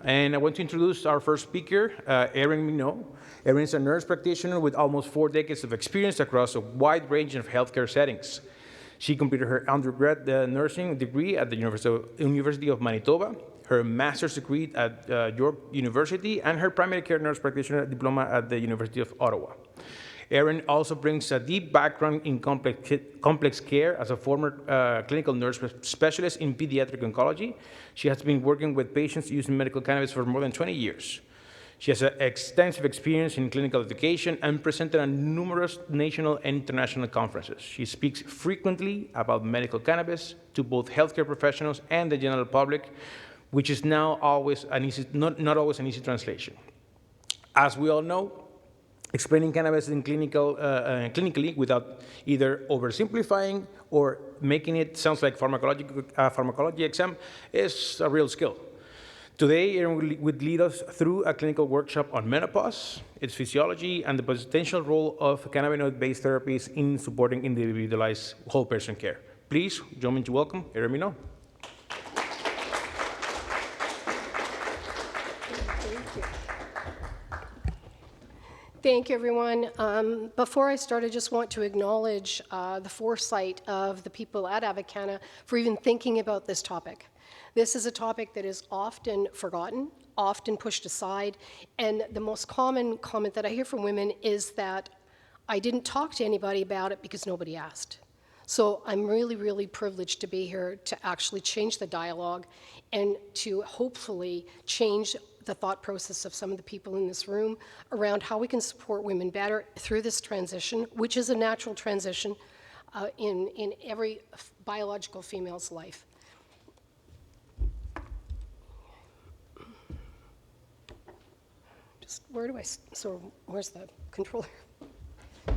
And I want to introduce our first speaker, Erin Mignault. Erin is a nurse practitioner with almost 4 decades of experience across a wide range of healthcare settings. She completed her undergrad nursing degree at the University of Manitoba, her master's degree at York University, and her primary care nurse practitioner diploma at the University of Ottawa. Erin also brings a deep background in complex care as a former clinical nurse specialist in pediatric oncology. She has been working with patients using medical cannabis for more than 20 years. She has extensive experience in clinical education and presented at numerous national and international conferences. She speaks frequently about medical cannabis to both healthcare professionals and the general public, which is now not always an easy translation. As we all know, explaining cannabis in clinically without either oversimplifying or making it sound like pharmacology exam is a real skill. Today, Erin will lead us through a clinical workshop on menopause, its physiology, and the potential role of cannabinoid-based therapies in supporting individualized whole person care. Please join me to welcome Erin Mignault. Thank you, everyone. Before I start, I just want to acknowledge the foresight of the people at Avicanna for even thinking about this topic. This is a topic that is often forgotten, often pushed aside, and the most common comment that I hear from women is that I didn't talk to anybody about it because nobody asked. So I'm really, really privileged to be here to actually change the dialogue and to hopefully change the thought process of some of the people in this room around how we can support women better through this transition, which is a natural transition in every biological female's life. Where's the controller?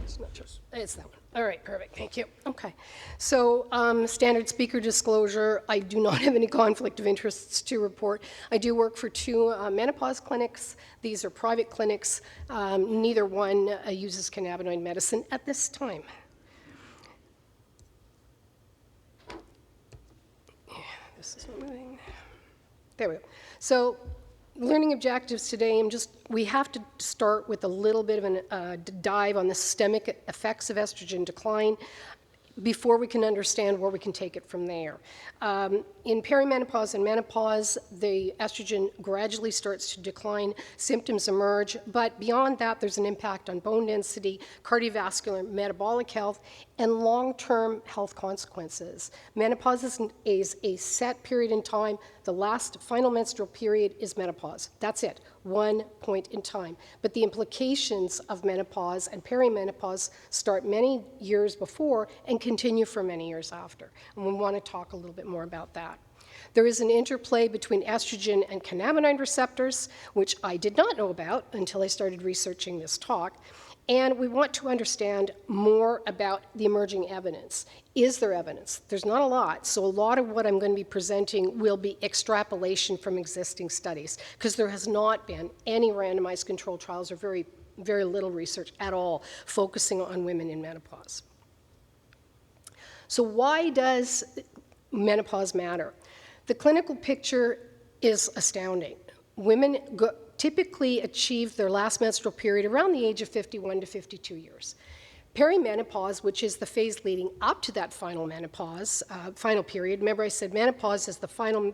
It's not just, it's that one. All right, perfect, thank you. Okay, so standard speaker disclosure, I do not have any conflict of interests to report. I do work for 2 menopause clinics. These are private clinics. Neither one uses cannabinoid medicine at this time. Yeah, this is not moving. There we go. So, learning objectives today, we have to start with a little bit of a dive on the systemic effects of estrogen decline before we can understand where we can take it from there. In perimenopause and menopause, the estrogen gradually starts to decline, symptoms emerge, but beyond that, there's an impact on bone density, cardiovascular, metabolic health, and long-term health consequences. Menopause is a set period in time. The last final menstrual period is menopause. That's it, one point in time. But the implications of menopause and perimenopause start many years before and continue for many years after. And we want to talk a little bit more about that. There is an interplay between estrogen and cannabinoid receptors, which I did not know about until I started researching this talk. And we want to understand more about the emerging evidence. Is there evidence? There's not a lot, so a lot of what I'm going to be presenting will be extrapolation from existing studies, because there has not been any randomized controlled trials or very, very little research at all focusing on women in menopause. So why does menopause matter? The clinical picture is astounding. Women typically achieve their last menstrual period around the age of 51 to 52 years. Perimenopause, which is the phase leading up to that final menopause, final period. Remember I said menopause is the final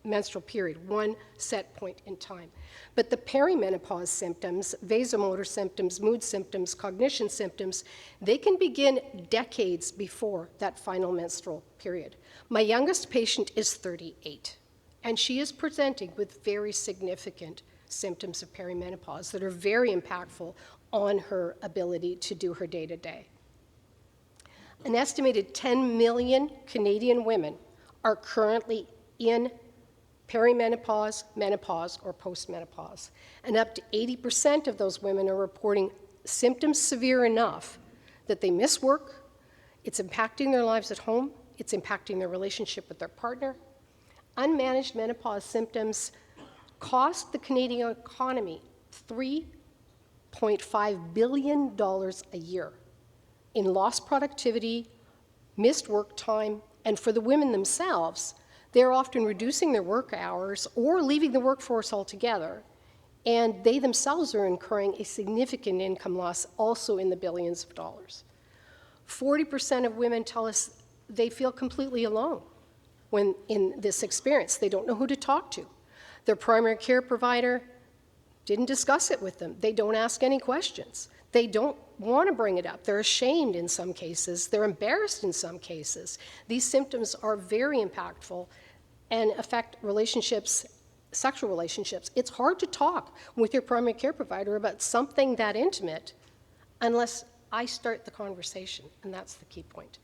menstrual period, one set point in time. But the perimenopause symptoms, vasomotor symptoms, mood symptoms, cognition symptoms, they can begin decades before that final menstrual period. My youngest patient is 38, and she is presenting with very significant symptoms of perimenopause that are very impactful on her ability to do her day-to-day. An estimated 10 million Canadian women are currently in perimenopause, menopause, or postmenopause. And up to 80% of those women are reporting symptoms severe enough that they miss work, it's impacting their lives at home, it's impacting their relationship with their partner. Unmanaged menopause symptoms cost the Canadian economy $3.5 billion a year in lost productivity, missed work time, and for the women themselves, They're often reducing their work hours or leaving the workforce altogether, and they themselves are incurring a significant income loss, also in the billions of dollars. 40% of women tell us they feel completely alone when in this experience. They don't know who to talk to. Their primary care provider didn't discuss it with them. They don't ask any questions. They don't want to bring it up. They're ashamed in some cases. They're embarrassed in some cases. These symptoms are very impactful and affect relationships, sexual relationships. It's hard to talk with your primary care provider about something that intimate unless I start the conversation, and that's the key point.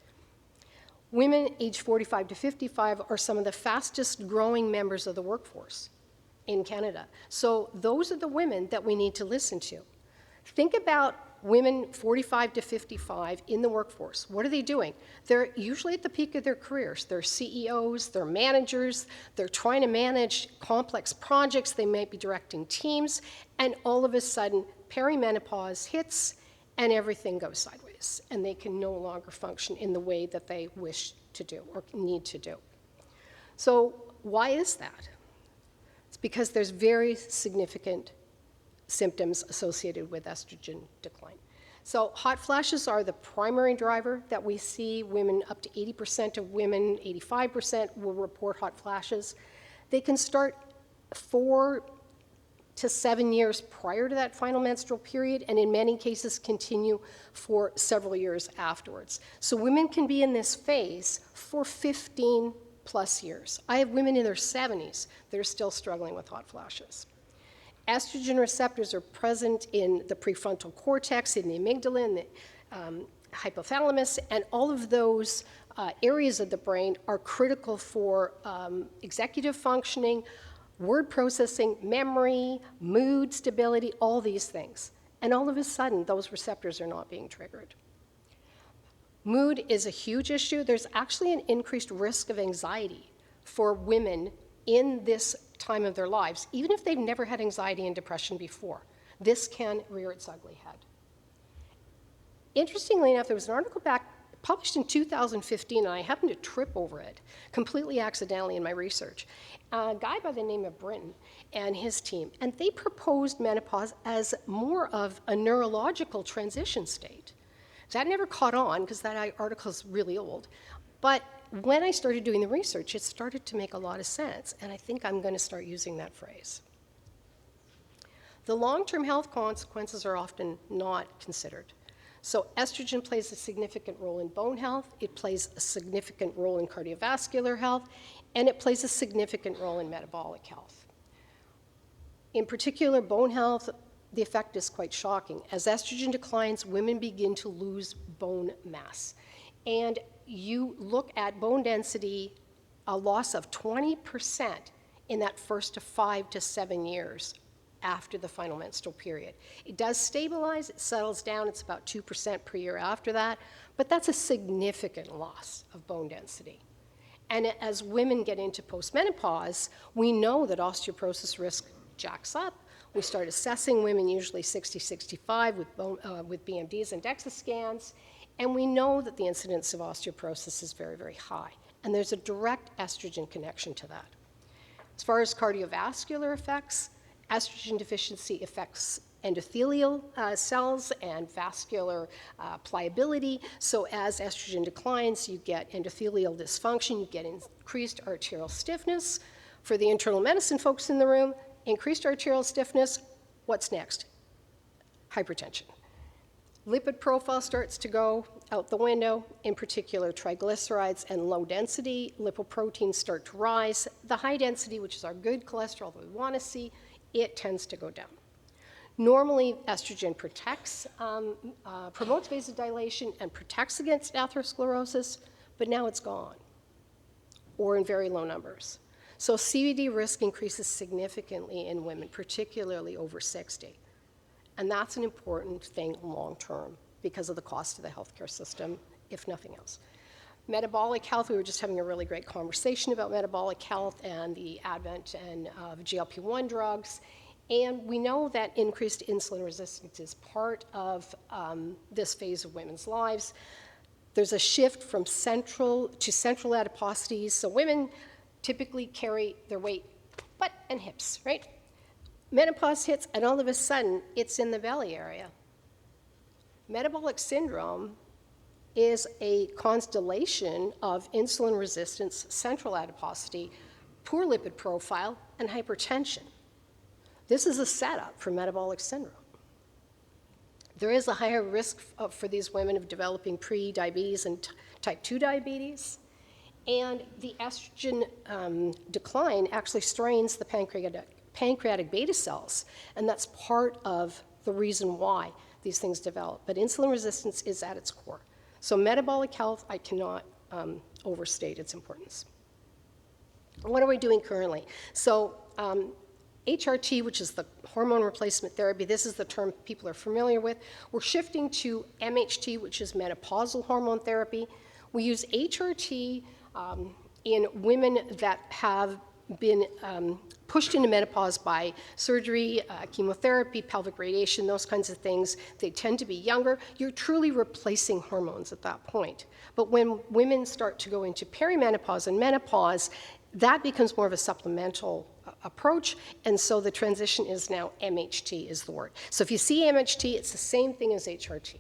Women aged 45 to 55 are some of the fastest growing members of the workforce in Canada. So those are the women that we need to listen to. Think about women 45 to 55 in the workforce. What are they doing? They're usually at the peak of their careers. They're CEOs, they're managers, they're trying to manage complex projects, they might be directing teams, and all of a sudden, perimenopause hits and everything goes sideways, and they can no longer function in the way that they wish to do or need to do. So why is that? It's because there's very significant symptoms associated with estrogen decline. So hot flashes are the primary driver that we see. Women, up to 80% of women, 85% will report hot flashes. They can start 4 to 7 years prior to that final menstrual period, and in many cases continue for several years afterwards. So women can be in this phase for 15 plus years. I have women in their 70s that are still struggling with hot flashes. Estrogen receptors are present in the prefrontal cortex, in the amygdala, in the hypothalamus, and all of those areas of the brain are critical for executive functioning, word processing, memory, mood stability, all these things. And all of a sudden, those receptors are not being triggered. Mood is a huge issue. There's actually an increased risk of anxiety for women in this time of their lives, even if they've never had anxiety and depression before. This can rear its ugly head. Interestingly enough, there was an article published in 2015, and I happened to trip over it completely accidentally in my research. A guy by the name of Brinton and his team, and they proposed menopause as more of a neurological transition state. That never caught on because that article is really old. But when I started doing the research, it started to make a lot of sense, and I think I'm going to start using that phrase. The long-term health consequences are often not considered. So estrogen plays a significant role in bone health, it plays a significant role in cardiovascular health, and it plays a significant role in metabolic health. In particular, bone health, the effect is quite shocking. As estrogen declines, women begin to lose bone mass. And you look at bone density, a loss of 20% in that first 5 to 7 years after the final menstrual period. It does stabilize, it settles down, it's about 2% per year after that, but that's a significant loss of bone density. And as women get into postmenopause, we know that osteoporosis risk jacks up. We start assessing women usually 60, 65 with BMDs and DEXA scans, and we know that the incidence of osteoporosis is very, very high. And there's a direct estrogen connection to that. As far as cardiovascular effects, estrogen deficiency affects endothelial cells and vascular pliability. So as estrogen declines, you get endothelial dysfunction, you get increased arterial stiffness. For the internal medicine folks in the room, increased arterial stiffness, what's next? Hypertension. Lipid profile starts to go out the window, in particular triglycerides and low density. Lipoproteins start to rise. The high density, which is our good cholesterol that we want to see, it tends to go down. Normally, estrogen protects, promotes vasodilation and protects against atherosclerosis, but now it's gone, or in very low numbers. So CVD risk increases significantly in women, particularly over 60. And that's an important thing long-term because of the cost of the healthcare system, if nothing else. Metabolic health, we were just having a really great conversation about metabolic health and the advent of GLP-1 drugs. And we know that increased insulin resistance is part of this phase of women's lives. There's a shift from central to central adiposities. So women typically carry their weight, butt and hips, right? Menopause hits, and all of a sudden, it's in the belly area. Metabolic syndrome is a constellation of insulin resistance, central adiposity, poor lipid profile, and hypertension. This is a setup for metabolic syndrome. There is a higher risk for these women of developing pre-diabetes and type 2 diabetes, and the estrogen decline actually strains the pancreatic beta cells, and that's part of the reason why these things develop. But insulin resistance is at its core. So metabolic health, I cannot overstate its importance. What are we doing currently? So HRT, which is the hormone replacement therapy, this is the term people are familiar with. We're shifting to MHT, which is menopausal hormone therapy. We use HRT in women that have been pushed into menopause by surgery, chemotherapy, pelvic radiation, those kinds of things. They tend to be younger. You're truly replacing hormones at that point. But when women start to go into perimenopause and menopause, that becomes more of a supplemental approach, and so the transition is now MHT is the word. So if you see MHT, it's the same thing as HRT,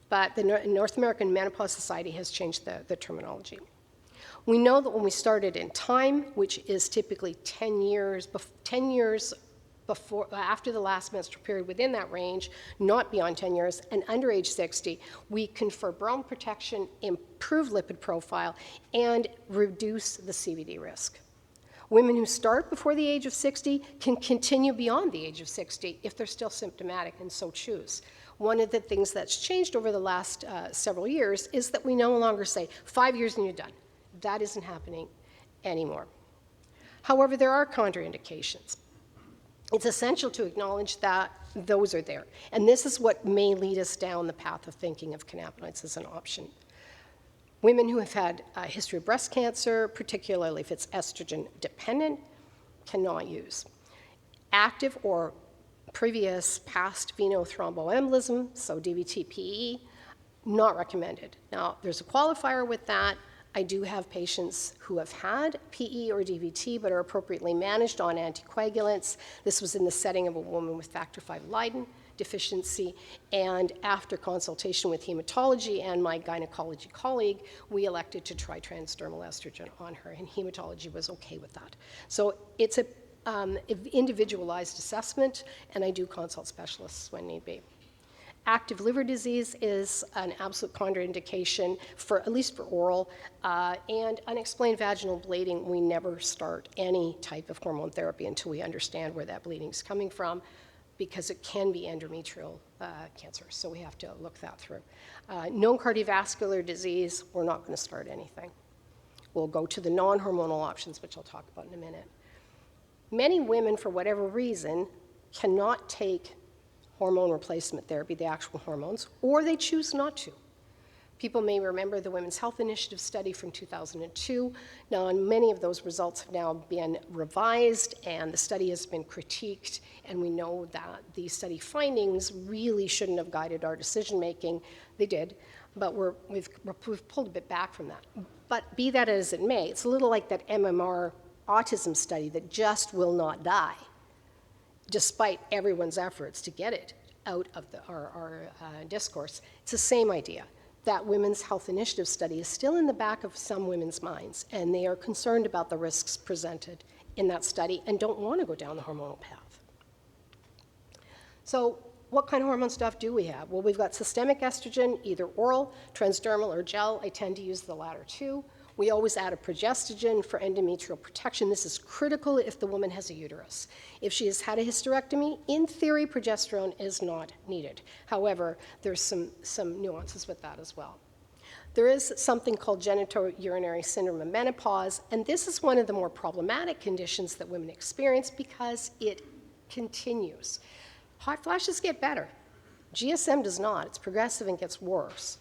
but the North American Menopause Society has changed the terminology. We know that when we started in time, which is typically 10 years before, after the last menstrual period, within that range, not beyond 10 years, and under age 60, we confer brown protection, improve lipid profile, and reduce the CVD risk. Women who start before the age of 60 can continue beyond the age of 60 if they're still symptomatic and so choose. One of the things that's changed over the last several years is that we no longer say 5 years and you're done. That isn't happening anymore. However, there are contraindications. It's essential to acknowledge that those are there. And this is what may lead us down the path of thinking of cannabinoids as an option. Women who have had a history of breast cancer, particularly if it's estrogen dependent, cannot use. Active or previous past venous thromboembolism, so DVT-PE, not recommended. Now, there's a qualifier with that. I do have patients who have had PE or DVT but are appropriately managed on anticoagulants. This was in the setting of a woman with factor V Leiden deficiency, and after consultation with hematology and my gynecology colleague, we elected to try transdermal estrogen on her, and hematology was okay with that. So it's an individualized assessment, and I do consult specialists when need be. Active liver disease is an absolute contraindication, for at least for oral, and unexplained vaginal bleeding. We never start any type of hormone therapy until we understand where that bleeding is coming from, because it can be endometrial cancer, so we have to look that through. No cardiovascular disease, we're not going to start anything. We'll go to the non-hormonal options, which I'll talk about in a minute. Many women, for whatever reason, cannot take hormone replacement therapy, the actual hormones, or they choose not to. People may remember the Women's Health Initiative study from 2002. Now, many of those results have now been revised, and the study has been critiqued, and we know that the study findings really shouldn't have guided our decision-making. They did, but we've pulled a bit back from that. But be that as it may, it's a little like that MMR autism study that just will not die, despite everyone's efforts to get it out of our discourse. It's the same idea. That Women's Health Initiative study is still in the back of some women's minds, and they are concerned about the risks presented in that study and don't want to go down the hormonal path. So what kind of hormone stuff do we have? Well, we've got systemic estrogen, either oral, transdermal, or gel. I tend to use the latter two. We always add a progestogen for endometrial protection. This is critical if the woman has a uterus. If she has had a hysterectomy, in theory, progesterone is not needed. However, there's some nuances with that as well. There is something called genitourinary syndrome of menopause, and this is one of the more problematic conditions that women experience because it continues. Hot flashes get better. GSM does not. It's progressive and gets worse.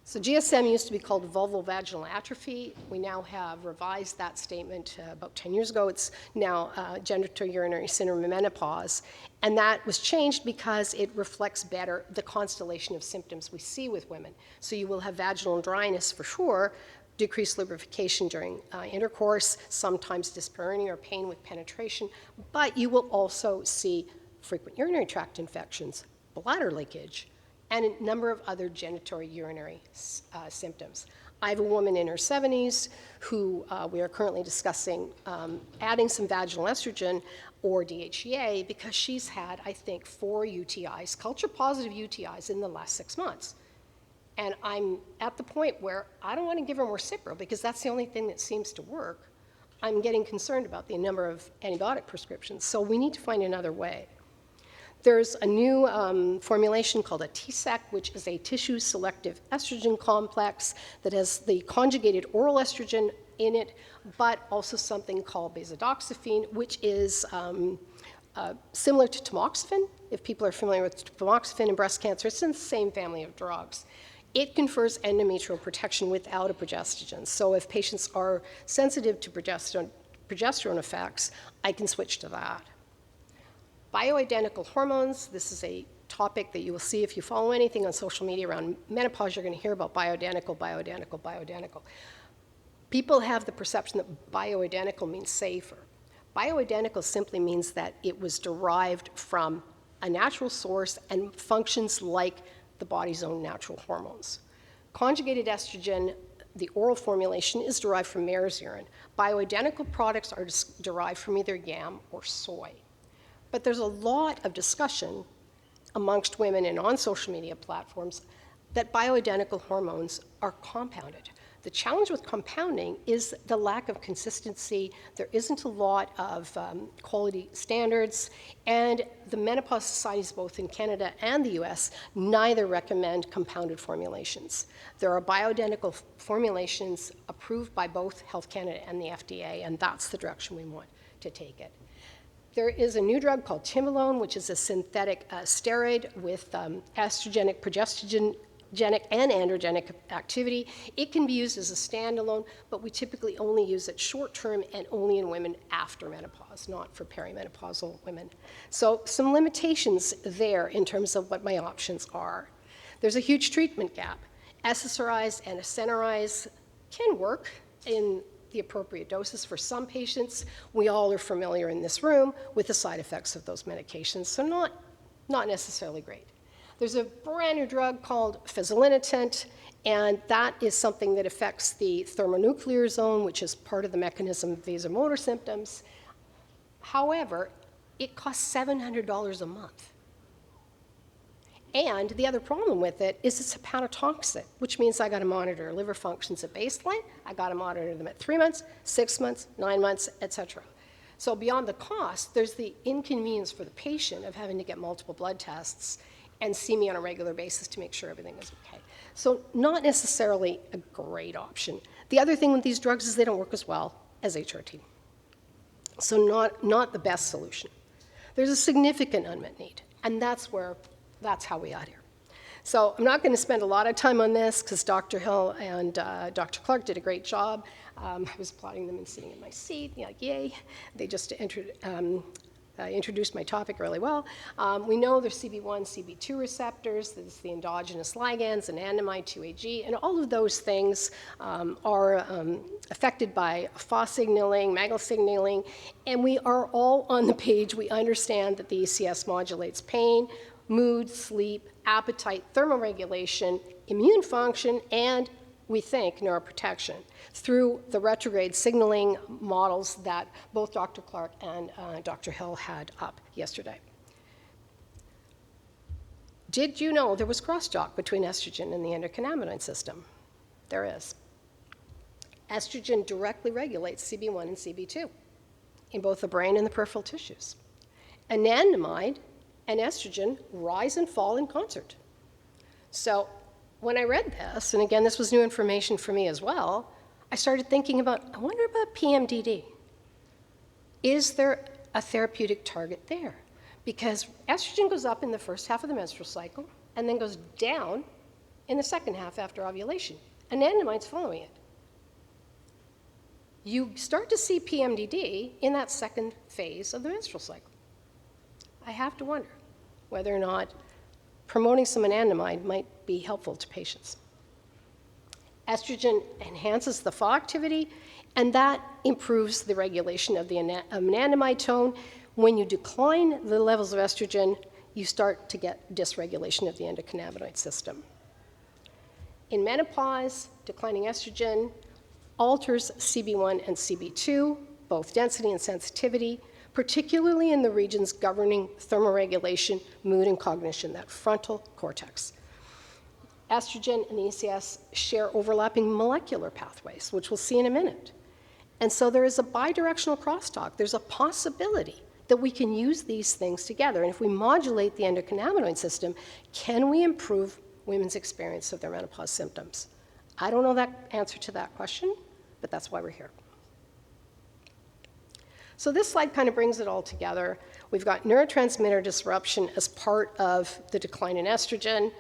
So GSM used to be called vulvovaginal atrophy. We now have revised that statement about 10 years ago. It's now genitourinary syndrome of menopause. And that was changed because it reflects better the constellation of symptoms we see with women. So you will have vaginal dryness for sure, decreased lubrication during intercourse, sometimes dyspareunia or pain with penetration, but you will also see frequent urinary tract infections, bladder leakage, and a number of other genitourinary symptoms. I have a woman in her 70s who we are currently discussing adding some vaginal estrogen or DHEA because she's had, I think, 4 UTIs, culture-positive UTIs in the last 6 months. And I'm at the point where I don't want to give her more Cipro because that's the only thing that seems to work. I'm getting concerned about the number of antibiotic prescriptions, so we need to find another way. There's a new formulation called a TSEC, which is a tissue-selective estrogen complex that has the conjugated oral estrogen in it, but also something called basidoxifene, which is similar to tamoxifen. If people are familiar with tamoxifen in breast cancer, it's in the same family of drugs. It confers endometrial protection without a progestogen. So if patients are sensitive to progesterone effects, I can switch to that. Bioidentical hormones, this is a topic that you will see if you follow anything on social media around menopause, you're going to hear about bioidentical, bioidentical, bioidentical. People have the perception that bioidentical means safer. Bioidentical simply means that it was derived from a natural source and functions like the body's own natural hormones. Conjugated estrogen, the oral formulation, is derived from mare's urine. Bioidentical products are derived from either yam or soy. But there's a lot of discussion amongst women and on social media platforms that bioidentical hormones are compounded. The challenge with compounding is the lack of consistency. There isn't a lot of quality standards, and the menopause societies, both in Canada and the US, neither recommend compounded formulations. There are bioidentical formulations approved by both Health Canada and the FDA, and that's the direction we want to take it. There is a new drug called timolone, which is a synthetic steroid with estrogenic, progestogenic, and androgenic activity. It can be used as a standalone, but we typically only use it short-term and only in women after menopause, not for perimenopausal women. So some limitations there in terms of what my options are. There's a huge treatment gap. SSRIs and SNRIs can work in the appropriate doses for some patients. We all are familiar in this room with the side effects of those medications, so not necessarily great. There's a brand new drug called fezolinetant, and that is something that affects the thermonuclear zone, which is part of the mechanism of vasomotor symptoms. However, it costs $700 a month. And the other problem with it is it's hepatotoxic, which means I got to monitor liver functions at baseline, I got to monitor them at 3 months, 6 months, 9 months, et cetera. So beyond the cost, there's the inconvenience for the patient of having to get multiple blood tests and see me on a regular basis to make sure everything is okay. So not necessarily a great option. The other thing with these drugs is they don't work as well as HRT. So not the best solution. There's a significant unmet need, and that's how we got here. So I'm not going to spend a lot of time on this because Dr. Hill and Dr. Clark did a great job. I was applauding them and sitting in my seat, like, yay. They just introduced my topic really well. We know there's CB1, CB2 receptors, there's the endogenous ligands, anandamide, 2-AG, and all of those things are affected by FOS signaling, MAGL signaling, and we are all on the page. We understand that the ECS modulates pain, mood, sleep, appetite, thermoregulation, immune function, and we think neuroprotection through the retrograde signaling models that both Dr. Clark and Dr. Hill had up yesterday. Did you know there was crosstalk between estrogen and the endocannabinoid system? There is. Estrogen directly regulates CB1 and CB2 in both the brain and the peripheral tissues. Anandamide and estrogen rise and fall in concert. So when I read this, and again, this was new information for me as well, I started thinking about, I wonder about PMDD. Is there a therapeutic target there? Because estrogen goes up in the first half of the menstrual cycle and then goes down in the second half after ovulation. Anandamide's following it. You start to see PMDD in that second phase of the menstrual cycle. I have to wonder whether or not promoting some anandamide might be helpful to patients. Estrogen enhances the FAH activity, and that improves the regulation of the anandamide tone. When you decline the levels of estrogen, you start to get dysregulation of the endocannabinoid system. In menopause, declining estrogen alters CB1 and CB2, both density and sensitivity, particularly in the regions governing thermoregulation, mood, and cognition, that frontal cortex. Estrogen and the ECS share overlapping molecular pathways, which we'll see in a minute. And so there is a bidirectional crosstalk. There's a possibility that we can use these things together. And if we modulate the endocannabinoid system, can we improve women's experience of their menopause symptoms? I don't know that answer to that question, but that's why we're here. So this slide kind of brings it all together. We've got neurotransmitter disruption as part of the decline in estrogen.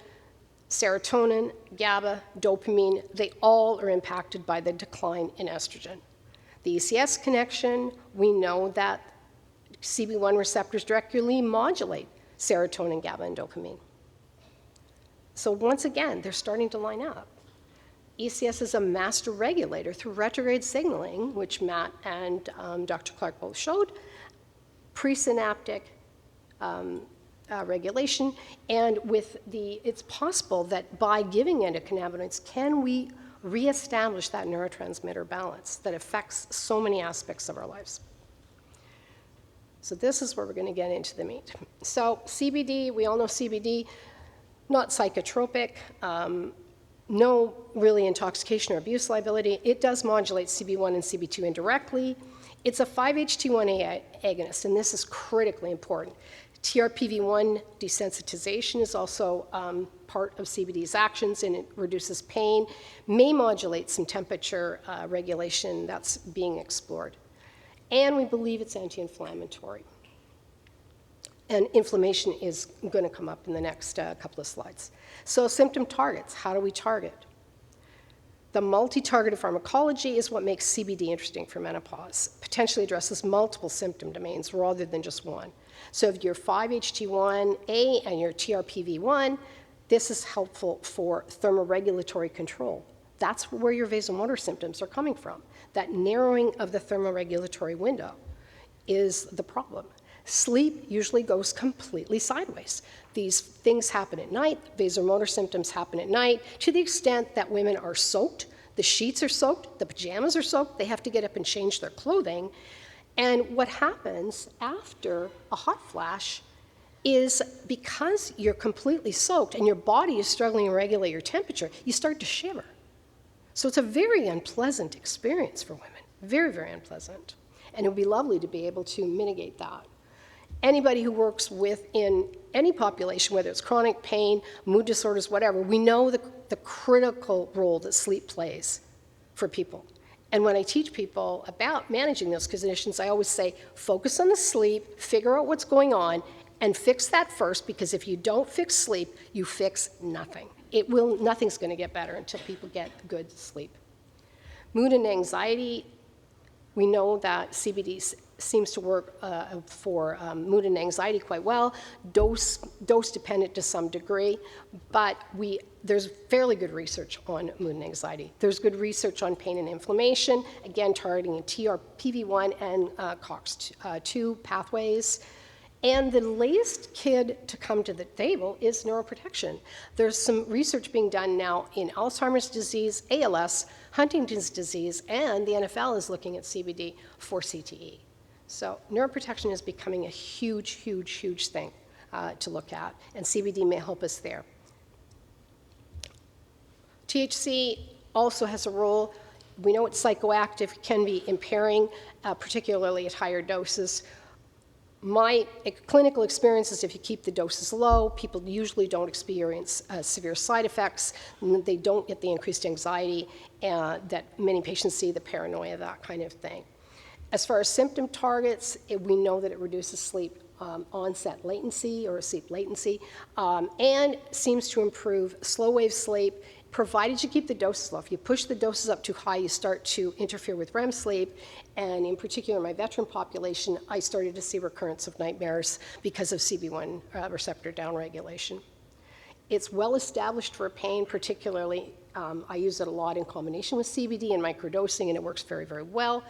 Serotonin, GABA, dopamine, they all are impacted by the decline in estrogen. The ECS connection, we know that CB1 receptors directly modulate serotonin, GABA, and dopamine. So once again, they're starting to line up. ECS is a master regulator through retrograde signaling, which Matt and Dr. Clark both showed, presynaptic regulation, and it's possible that by giving endocannabinoids, can we reestablish that neurotransmitter balance that affects so many aspects of our lives. So this is where we're going to get into the meat. So CBD, we all know CBD, not psychotropic, no really intoxication or abuse liability. It does modulate CB1 and CB2 indirectly. It's a 5-HT1A agonist, and this is critically important. TRPV1 desensitization is also part of CBD's actions, and it reduces pain, may modulate some temperature regulation that's being explored. And we believe it's anti-inflammatory. And inflammation is going to come up in the next couple of slides. So symptom targets, how do we target? The multi-targeted pharmacology is what makes CBD interesting for menopause. Potentially addresses multiple symptom domains rather than just one. So if you're 5-HT1A and you're TRPV1, this is helpful for thermoregulatory control. That's where your vasomotor symptoms are coming from. That narrowing of the thermoregulatory window is the problem. Sleep usually goes completely sideways. These things happen at night, vasomotor symptoms happen at night, to the extent that women are soaked, the sheets are soaked, the pajamas are soaked, they have to get up and change their clothing. And what happens after a hot flash is because you're completely soaked and your body is struggling to regulate your temperature, you start to shiver. So it's a very unpleasant experience for women, very, very unpleasant. And it would be lovely to be able to mitigate that. Anybody who works within any population, whether it's chronic pain, mood disorders, whatever, we know the critical role that sleep plays for people. And when I teach people about managing those conditions, I always say, focus on the sleep, figure out what's going on, and fix that first, because if you don't fix sleep, you fix nothing. Nothing's going to get better until people get good sleep. Mood and anxiety, we know that CBD seems to work for mood and anxiety quite well, dose dependent to some degree, but there's fairly good research on mood and anxiety. There's good research on pain and inflammation, again targeting TRPV1 and COX2 pathways. And the latest kid to come to the table is neuroprotection. There's some research being done now in Alzheimer's disease, ALS, Huntington's disease, and the NFL is looking at CBD for CTE. So neuroprotection is becoming a huge, huge, huge thing to look at, and CBD may help us there. THC also has a role. We know it's psychoactive, can be impairing, particularly at higher doses. My clinical experience is if you keep the doses low, people usually don't experience severe side effects. They don't get the increased anxiety that many patients see, the paranoia, that kind of thing. As far as symptom targets, we know that it reduces sleep onset latency or sleep latency and seems to improve slow wave sleep, provided you keep the doses low. If you push the doses up too high, you start to interfere with REM sleep. And in particular, in my veteran population, I started to see recurrence of nightmares because of CB1 receptor downregulation. It's well established for pain, particularly I use it a lot in combination with CBD and microdosing, and it works very, very well.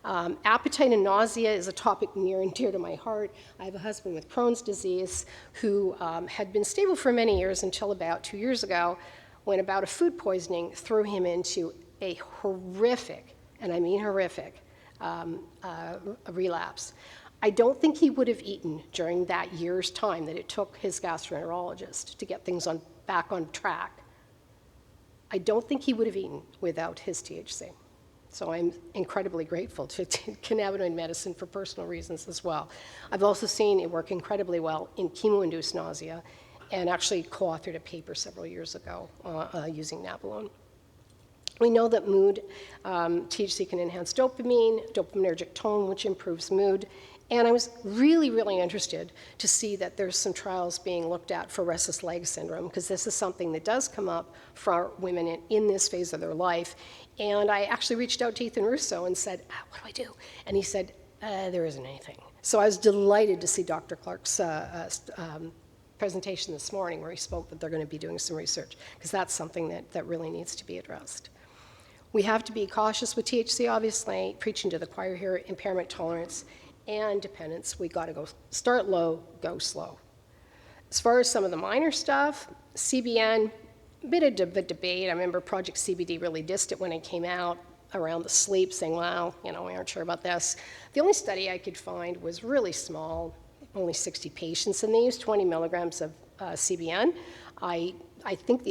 Appetite and nausea is a topic near and dear to my heart. I have a husband with Crohn's disease who had been stable for many years until about 2 years ago, when a bout of food poisoning threw him into a horrific, and I mean horrific, relapse. I don't think he would have eaten during that year's time that it took his gastroenterologist to get things back on track. I don't think he would have eaten without his THC. So I'm incredibly grateful to cannabinoid medicine for personal reasons as well. I've also seen it work incredibly well in chemo-induced nausea, and actually co-authored a paper several years ago using Nabilone. We know that mood, THC can enhance dopamine, dopaminergic tone, which improves mood. And I was really, really interested to see that there's some trials being looked at for restless leg syndrome, because this is something that does come up for women in this phase of their life. And I actually reached out to Ethan Russo and said, what do I do? And he said, there isn't anything. So I was delighted to see Dr. Clark's presentation this morning, where he spoke that they're going to be doing some research, because that's something that really needs to be addressed. We have to be cautious with THC, obviously, preaching to the choir here, impairment tolerance and dependence. We got to go start low, go slow. As far as some of the minor stuff, CBN, a bit of a debate. I remember Project CBD really dissed it when it came out around the sleep, saying, well, we aren't sure about this. The only study I could find was really small, only 60 patients, and they used 20 milligrams of CBN. I think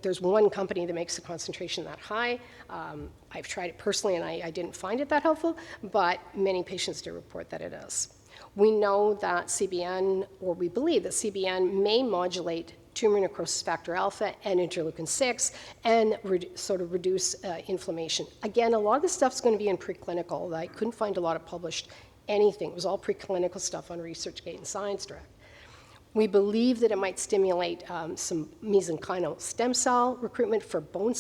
there's one company that makes a concentration that high. I've tried it personally, and I didn't find it that helpful, but many patients do report that it is. We know that CBN, or we believe that CBN may modulate tumor necrosis factor alpha and interleukin-6 and sort of reduce inflammation. Again, a lot of this stuff's going to be in preclinical. I couldn't find a lot of published anything. It was all preclinical stuff on ResearchGate and ScienceDirect. We believe that it might stimulate some mesenchymal stem cell recruitment for bone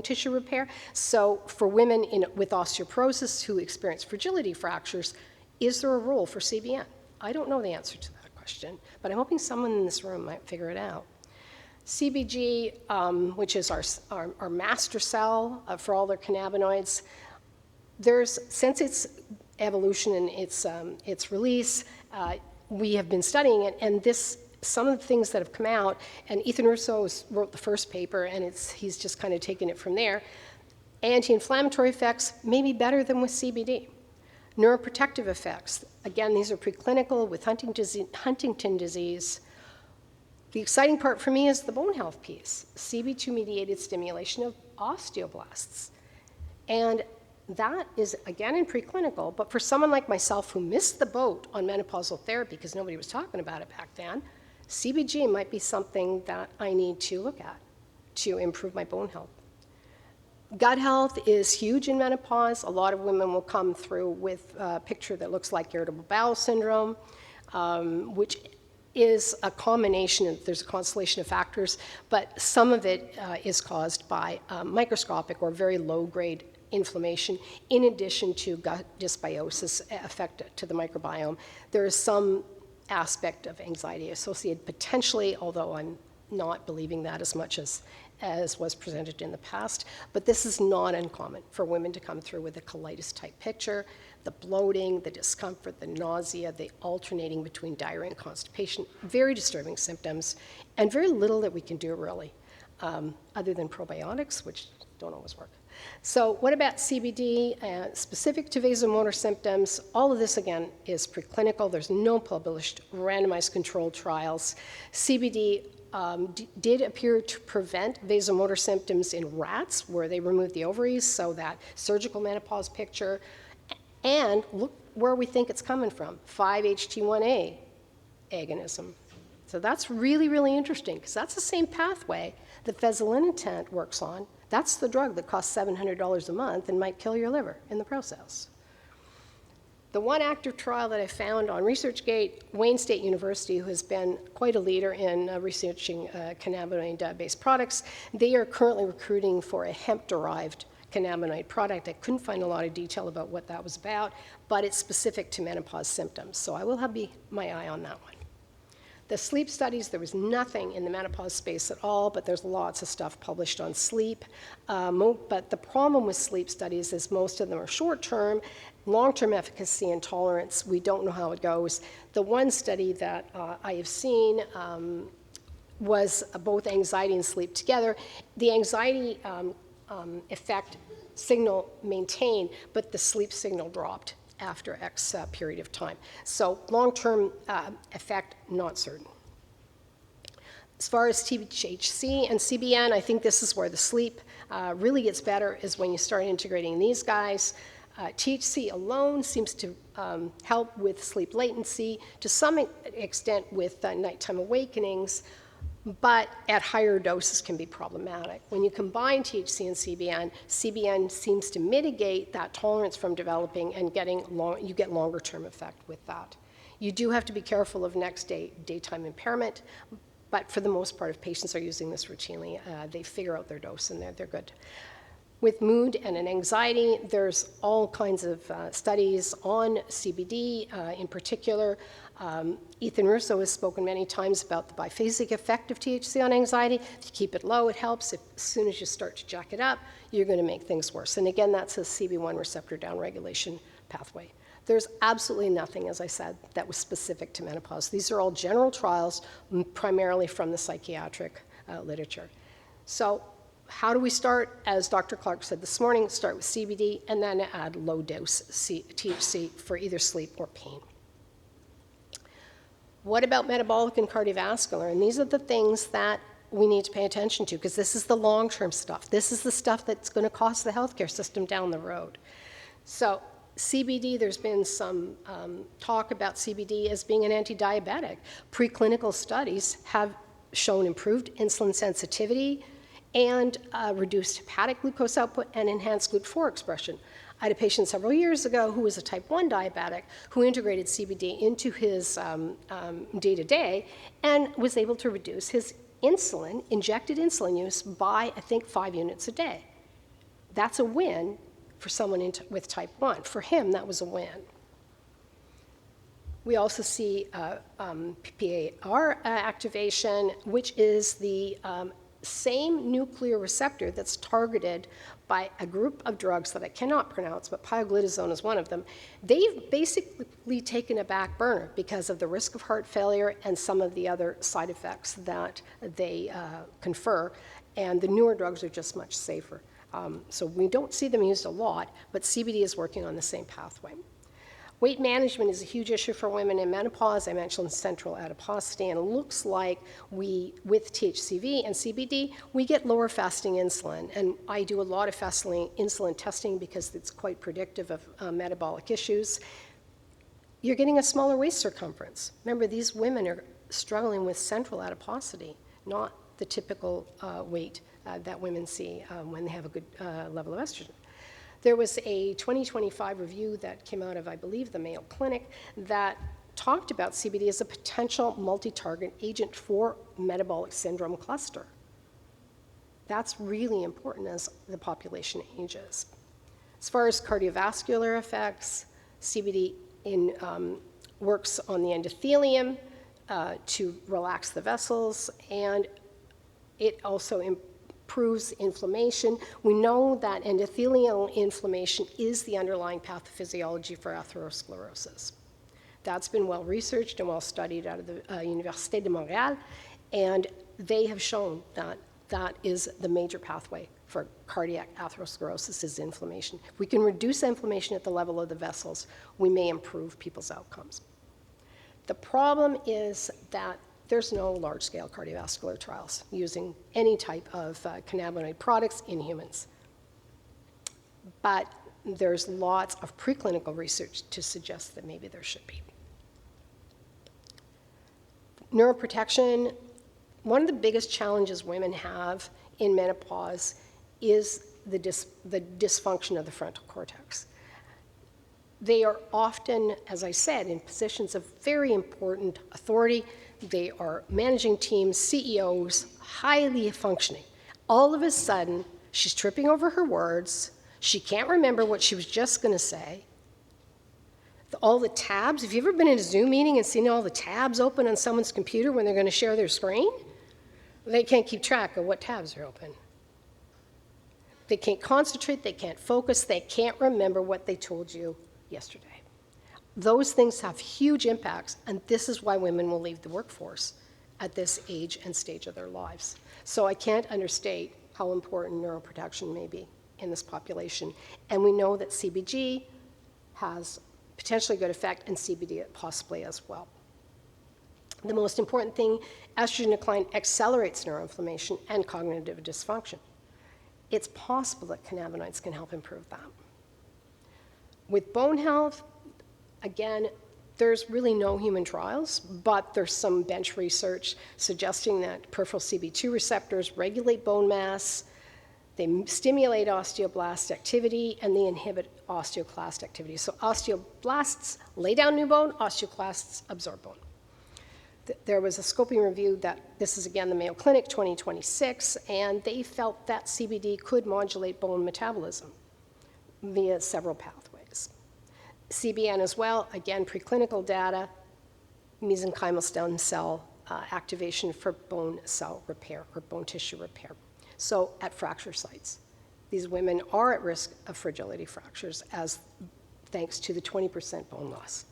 tissue repair. So for women with osteoporosis who experience fragility fractures, is there a role for CBN? I don't know the answer to that question, but I'm hoping someone in this room might figure it out. CBG, which is our master cell for all their cannabinoids, since its evolution and its release, we have been studying it, and some of the things that have come out, and Ethan Russo wrote the first paper, and he's just kind of taken it from there. Anti-inflammatory effects may be better than with CBD. Neuroprotective effects, again, these are preclinical with Huntington disease. The exciting part for me is the bone health piece, CB2-mediated stimulation of osteoblasts. And that is, again, in preclinical, but for someone like myself who missed the boat on menopausal therapy because nobody was talking about it back then, CBG might be something that I need to look at to improve my bone health. Gut health is huge in menopause. A lot of women will come through with a picture that looks like irritable bowel syndrome, which is a combination, there's a constellation of factors, but some of it is caused by microscopic or very low-grade inflammation, in addition to gut dysbiosis effect to the microbiome. There is some aspect of anxiety associated potentially, although I'm not believing that as much as was presented in the past, but this is not uncommon for women to come through with a colitis type picture, the bloating, the discomfort, the nausea, the alternating between diarrhea and constipation, very disturbing symptoms, and very little that we can do really, other than probiotics, which don't always work. So what about CBD specific to vasomotor symptoms? All of this, again, is preclinical. There's no published randomized controlled trials. CBD did appear to prevent vasomotor symptoms in rats, where they removed the ovaries, so that surgical menopause picture. And look where we think it's coming from, 5-HT1A agonism. So that's really, really interesting, because that's the same pathway that fezolinetant works on. That's the drug that costs $700 a month and might kill your liver in the process. The one active trial that I found on ResearchGate, Wayne State University, who has been quite a leader in researching cannabinoid-based products, they are currently recruiting for a hemp-derived cannabinoid product. I couldn't find a lot of detail about what that was about, but it's specific to menopause symptoms, so I will have my eye on that one. The sleep studies, there was nothing in the menopause space at all, but there's lots of stuff published on sleep. But the problem with sleep studies is most of them are short-term. Long-term efficacy and tolerance, we don't know how it goes. The one study that I have seen was both anxiety and sleep together. The anxiety effect signal maintained, but the sleep signal dropped after X period of time. So long-term effect, not certain. As far as THC and CBN, I think this is where the sleep really gets better, is when you start integrating these guys. THC alone seems to help with sleep latency, to some extent with nighttime awakenings, but at higher doses can be problematic. When you combine THC and CBN, CBN seems to mitigate that tolerance from developing and you get longer term effect with that. You do have to be careful of next day daytime impairment, but for the most part, if patients are using this routinely, they figure out their dose and they're good. With mood and anxiety, there's all kinds of studies on CBD in particular. Ethan Russo has spoken many times about the biphasic effect of THC on anxiety. If you keep it low, it helps. As soon as you start to jack it up, you're going to make things worse. And again, that's a CB1 receptor downregulation pathway. There's absolutely nothing, as I said, that was specific to menopause. These are all general trials, primarily from the psychiatric literature. So how do we start? As Dr. Clark said this morning, start with CBD and then add low dose THC for either sleep or pain. What about metabolic and cardiovascular? And these are the things that we need to pay attention to, because this is the long-term stuff. This is the stuff that's going to cost the healthcare system down the road. So CBD, there's been some talk about CBD as being an anti-diabetic. Preclinical studies have shown improved insulin sensitivity and reduced hepatic glucose output and enhanced GLUT4 expression. I had a patient several years ago who was a type 1 diabetic who integrated CBD into his day-to-day and was able to reduce his injected insulin use by, I think, 5 units a day. That's a win for someone with type 1. For him, that was a win. We also see PPAR activation, which is the same nuclear receptor that's targeted by a group of drugs that I cannot pronounce, but pioglitazone is one of them. They've basically taken a back burner because of the risk of heart failure and some of the other side effects that they confer, and the newer drugs are just much safer. So we don't see them used a lot, but CBD is working on the same pathway. Weight management is a huge issue for women in menopause. I mentioned central adiposity, and it looks like with THCV and CBD, we get lower fasting insulin. And I do a lot of fasting insulin testing because it's quite predictive of metabolic issues. You're getting a smaller waist circumference. Remember, these women are struggling with central adiposity, not the typical weight that women see when they have a good level of estrogen. There was a 2025 review that came out of, I believe, the Mayo Clinic that talked about CBD as a potential multi-target agent for metabolic syndrome cluster. That's really important as the population ages. As far as cardiovascular effects, CBD works on the endothelium to relax the vessels, and it also improves inflammation. We know that endothelial inflammation is the underlying pathophysiology for atherosclerosis. That's been well researched and well studied out of the Université de Montréal, and they have shown that that is the major pathway for cardiac atherosclerosis is inflammation. If we can reduce inflammation at the level of the vessels, we may improve people's outcomes. The problem is that there's no large-scale cardiovascular trials using any type of cannabinoid products in humans. But there's lots of preclinical research to suggest that maybe there should be. Neuroprotection, one of the biggest challenges women have in menopause is the dysfunction of the frontal cortex. They are often, as I said, in positions of very important authority. They are managing teams, CEOs, highly functioning. All of a sudden, she's tripping over her words. She can't remember what she was just going to say. all the tabs. Have you ever been in a Zoom meeting and seen all the tabs open on someone's computer when they're going to share their screen? They can't keep track of what tabs are open. They can't concentrate, they can't focus, they can't remember what they told you yesterday. Those things have huge impacts, and this is why women will leave the workforce at this age and stage of their lives. So I can't understate how important neuroprotection may be in this population. And we know that CBG has potentially good effect, and CBD possibly as well. The most important thing, estrogen decline accelerates neuroinflammation and cognitive dysfunction. It's possible that cannabinoids can help improve that. With bone health, again, there's really no human trials, but there's some bench research suggesting that peripheral CB2 receptors regulate bone mass, they stimulate osteoblast activity, and they inhibit osteoclast activity. So osteoblasts lay down new bone, osteoclasts absorb bone. There was a scoping review that, this is again the Mayo Clinic 2026, and they felt that CBD could modulate bone metabolism via several pathways. CBN as well, again, preclinical data, mesenchymal stem cell activation for bone cell repair or bone tissue repair. So at fracture sites, these women are at risk of fragility fractures thanks to the 20% bone loss.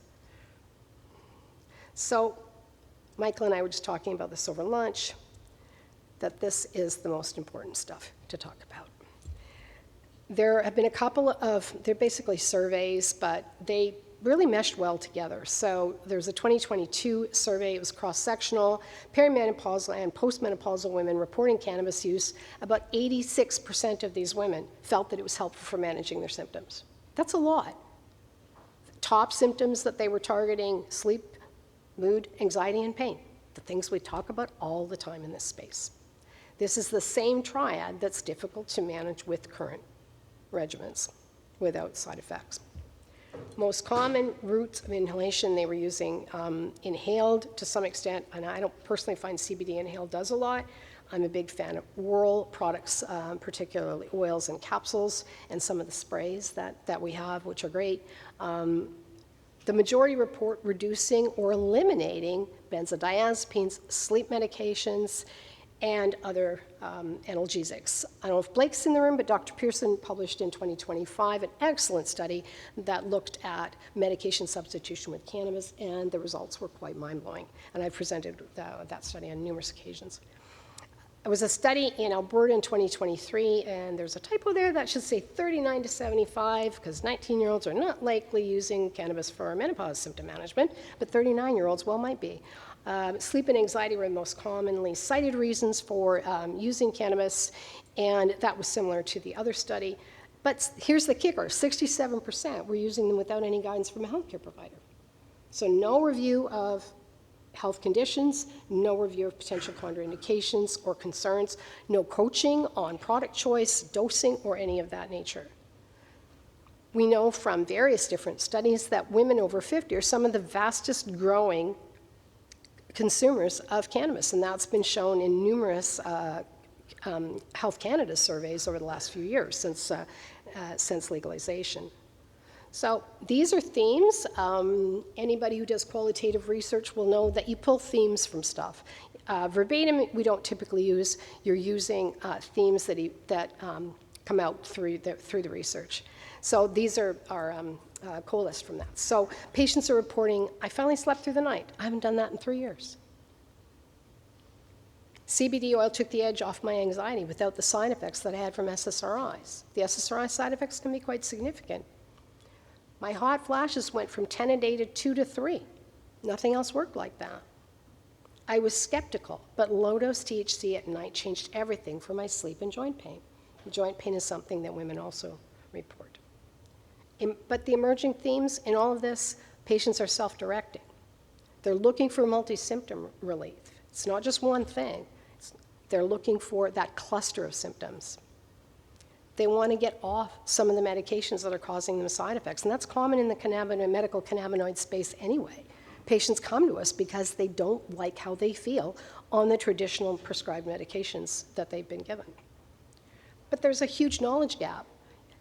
So Michael and I were just talking about this over lunch, that this is the most important stuff to talk about. There have been a couple of, they're basically surveys, but they really meshed well together. So there's a 2022 survey, it was cross-sectional, perimenopausal and postmenopausal women reporting cannabis use. About 86% of these women felt that it was helpful for managing their symptoms. That's a lot. Top symptoms that they were targeting: sleep, mood, anxiety, and pain, the things we talk about all the time in this space. This is the same triad that's difficult to manage with current regimens without side effects. Most common routes of inhalation, they were using inhaled to some extent, and I don't personally find CBD inhaled does a lot. I'm a big fan of oral products, particularly oils and capsules, and some of the sprays that we have, which are great. The majority report reducing or eliminating benzodiazepines, sleep medications, and other analgesics. I don't know if Blake's in the room, but Dr. Pearson published in 2025 an excellent study that looked at medication substitution with cannabis, and the results were quite mind-blowing. And I've presented that study on numerous occasions. There was a study in Alberta in 2023, and there's a typo there that should say 39 to 75, because 19-year-olds are not likely using cannabis for menopause symptom management, but 39-year-olds well might be. Sleep and anxiety were the most commonly cited reasons for using cannabis, and that was similar to the other study. But here's the kicker, 67% were using them without any guidance from a healthcare provider. So no review of health conditions, no review of potential contraindications or concerns, no coaching on product choice, dosing, or any of that nature. We know from various different studies that women over 50 are some of the fastest growing consumers of cannabis, and that's been shown in numerous Health Canada surveys over the last few years since legalization. So these are themes. Anybody who does qualitative research will know that you pull themes from stuff. Verbatim, we don't typically use. You're using themes that come out through the research. So these are coalesced from that. So patients are reporting, I finally slept through the night. I haven't done that in 3 years. CBD oil took the edge off my anxiety without the side effects that I had from SSRIs. The SSRI side effects can be quite significant. My hot flashes went from 10 a day to 2 to 3. Nothing else worked like that. I was skeptical, but low-dose THC at night changed everything for my sleep and joint pain. Joint pain is something that women also report. But the emerging themes in all of this, patients are self-directing. They're looking for multi-symptom relief. It's not just one thing. They're looking for that cluster of symptoms. They want to get off some of the medications that are causing them side effects, and that's common in the medical cannabinoid space anyway. Patients come to us because they don't like how they feel on the traditional prescribed medications that they've been given. But there's a huge knowledge gap.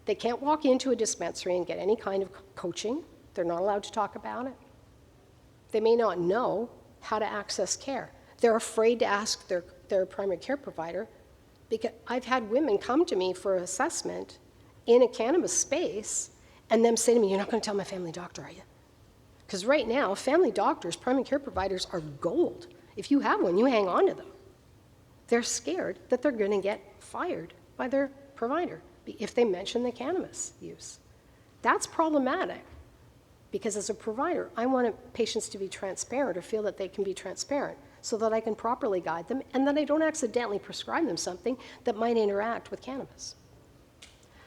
They can't walk into a dispensary and get any kind of coaching They're not allowed to talk about it. They may not know how to access care. They're afraid to ask their primary care provider, because I've had women come to me for assessment in a cannabis space and them say to me, "You're not going to tell my family doctor, are you?" Because right now, family doctors, primary care providers are gold. If you have one, you hang on to them. They're scared that they're going to get fired by their provider if they mention the cannabis use. That's problematic, because as a provider, I want patients to be transparent or feel that they can be transparent so that I can properly guide them and that I don't accidentally prescribe them something that might interact with cannabis.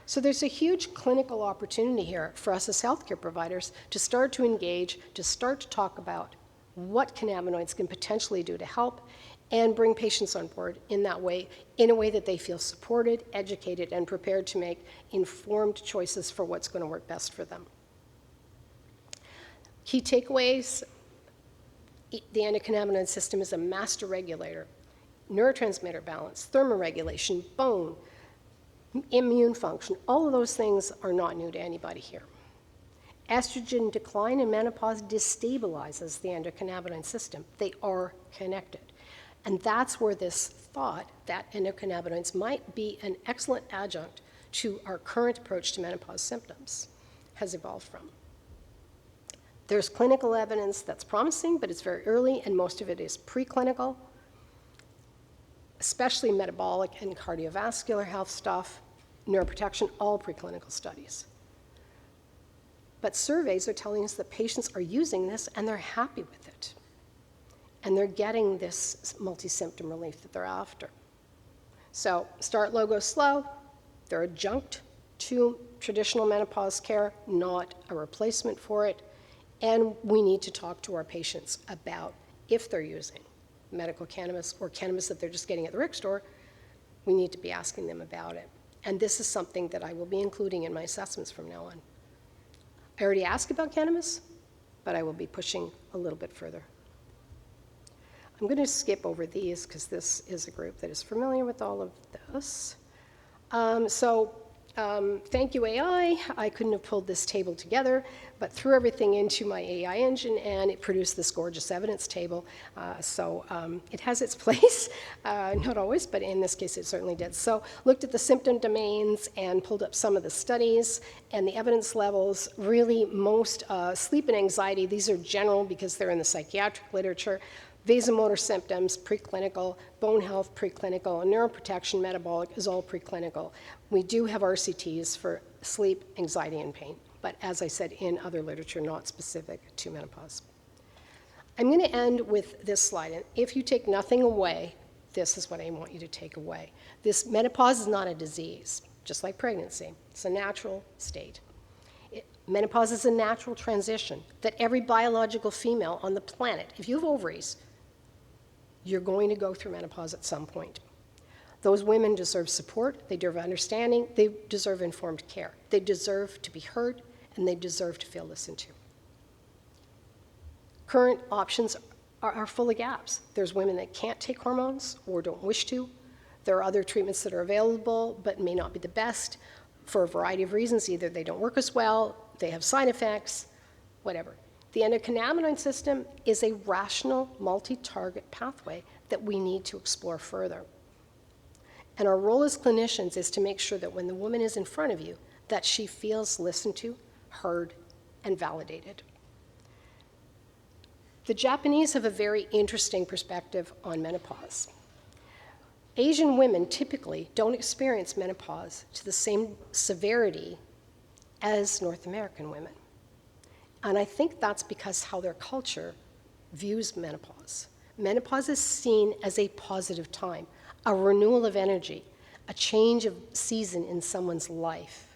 So there's a huge clinical opportunity here for us as healthcare providers to start to engage, to start to talk about what cannabinoids can potentially do to help and bring patients on board in that way, in a way that they feel supported, educated, and prepared to make informed choices for what's going to work best for them. Key takeaways: the endocannabinoid system is a master regulator, neurotransmitter balance, thermoregulation, bone, immune function. All of those things are not new to anybody here. Estrogen decline in menopause destabilizes the endocannabinoid system. They are connected. And that's where this thought that endocannabinoids might be an excellent adjunct to our current approach to menopause symptoms has evolved from. There's clinical evidence that's promising, but it's very early, and most of it is preclinical, especially metabolic and cardiovascular health stuff, neuroprotection, all preclinical studies. But surveys are telling us that patients are using this and they're happy with it. And they're getting this multi-symptom relief that they're after. So start low, go slow. They're adjunct to traditional menopause care, not a replacement for it. And we need to talk to our patients about if they're using medical cannabis or cannabis that they're just getting at the rec store. We need to be asking them about it. And this is something that I will be including in my assessments from now on. I already asked about cannabis, but I will be pushing a little bit further. I'm going to skip over these because this is a group that is familiar with all of this. Thank you, AI. I couldn't have pulled this table together, but threw everything into my AI engine, and it produced this gorgeous evidence table. It has its place, not always, but in this case it certainly did. So looked at the symptom domains and pulled up some of the studies and the evidence levels. Really, most sleep and anxiety, these are general because they're in the psychiatric literature. Vasomotor symptoms, preclinical, bone health, preclinical, and neuroprotection, metabolic is all preclinical. We do have RCTs for sleep, anxiety, and pain, but as I said, in other literature, not specific to menopause. I'm going to end with this slide, and if you take nothing away, this is what I want you to take away. This menopause is not a disease, just like pregnancy. It's a natural state. Menopause is a natural transition that every biological female on the planet, if you have ovaries, you're going to go through menopause at some point. Those women deserve support, they deserve understanding, they deserve informed care. They deserve to be heard, and they deserve to feel listened to. Current options are full of gaps. There's women that can't take hormones or don't wish to. There are other treatments that are available but may not be the best for a variety of reasons. Either they don't work as well, they have side effects, whatever. The endocannabinoid system is a rational multi-target pathway that we need to explore further. And our role as clinicians is to make sure that when the woman is in front of you, that she feels listened to, heard, and validated. The Japanese have a very interesting perspective on menopause. Asian women typically don't experience menopause to the same severity as North American women. And I think that's because how their culture views menopause. Menopause is seen as a positive time, a renewal of energy, a change of season in someone's life.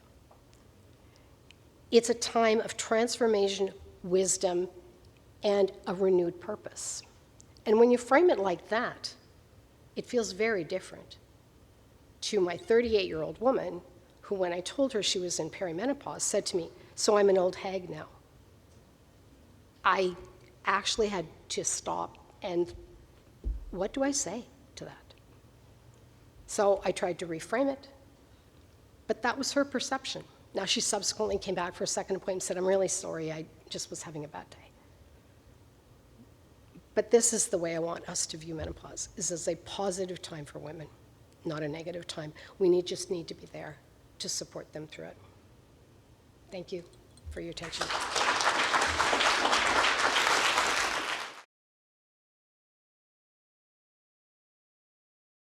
It's a time of transformation, wisdom, and a renewed purpose. And when you frame it like that, it feels very different to my 38-year-old woman who, when I told her she was in perimenopause, said to me, "So I'm an old hag now." I actually had to stop and what do I say to that? So I tried to reframe it, but that was her perception. Now, she subsequently came back for a second appointment and said, "I'm really sorry, I just was having a bad day. But this is the way I want us to view menopause, is as a positive time for women, not a negative time. We just need to be there to support them through it. Thank you for your attention.